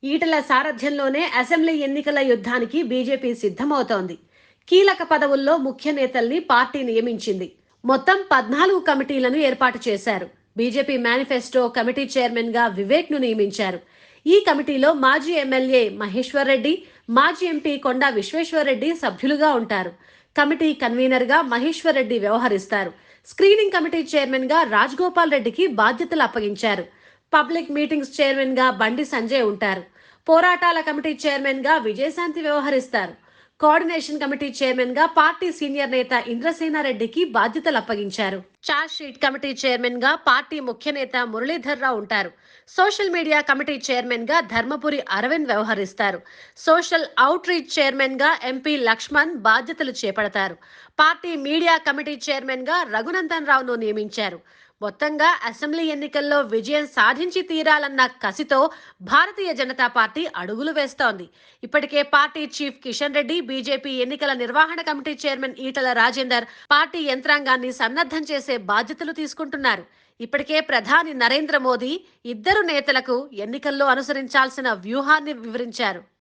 Etela సారథ్యంలోనే assembly ఎన్నికల యుద్ధానికి BJP సిద్ధమవుతోంది. కీలక పదవుల్లో ముఖ్య నేతల్ని పార్టీ నియమించింది. మొత్తం 14 కమిటీలను ఏర్పాటు చేశారు. బీజేపీ మేనిఫెస్టో కమిటీ చైర్మన్ గా వివేక్ ను నియమించారు. ఈ కమిటీలో మాజీ ఎమ్మెల్యే మహేశ్వర్ రెడ్డి, మాజీ ఎంపీ కొండా విశ్వేశ్వర్ రెడ్డి సభ్యులుగా ఉంటారు. కమిటీ కన్వీనర్ గా మహేశ్వర్ రెడ్డి వ్యవహరిస్తారు. స్క్రీనింగ్ కమిటీ చైర్మన్ గా రాజగోపాల్ రెడ్డికి బాధ్యతలు అప్పగించారు. పబ్లిక్ మీటింగ్స్ చైర్మన్ గా బండి సంజయ్ ఉంటారు. పోరాటాల కమిటీ చైర్మన్ గా విజయశాంతి వ్యవహరిస్తారు. కోఆర్డినేషన్ కమిటీ చైర్మన్ గా పార్టీ సీనియర్ నేత ఇంద్రసేనారెడ్డికి బాధ్యతలు అప్పగించారు. చార్జ్ షీట్ కమిటీ చైర్మన్ గా పార్టీ ముఖ్య నేత మురళీధర్ రావు ఉంటారు. సోషల్ మీడియా కమిటీ చైర్మన్ గా ధర్మపురి అరవింద్ వ్యవహరిస్తారు. సోషల్ అవుట్ రీచ్ చైర్మన్ గా ఎంపీ లక్ష్మణ్ బాధ్యతలు చేపడతారు. పార్టీ మీడియా కమిటీ చైర్మన్ గా రఘునందన్ రావును నియమించారు. మొత్తంగా అసెంబ్లీ ఎన్నికల్లో విజయం సాధించి తీరాలన్న కసితో భారతీయ జనతా పార్టీ అడుగులు వేస్తోంది. ఇప్పటికే party chief Kishan Reddy, BJP ఎన్నికల నిర్వహణ committee chairman Etela Rajender party యంత్రాంగాన్ని సన్నద్ధం చేసే బాధ్యతలు తీసుకుంటున్నారు. ఇప్పటికే ప్రధాని నరేంద్ర మోదీ ఇద్దరు నేతలకు ఎన్నికల్లో అనుసరించాల్సిన వ్యూహాన్ని వివరించారు.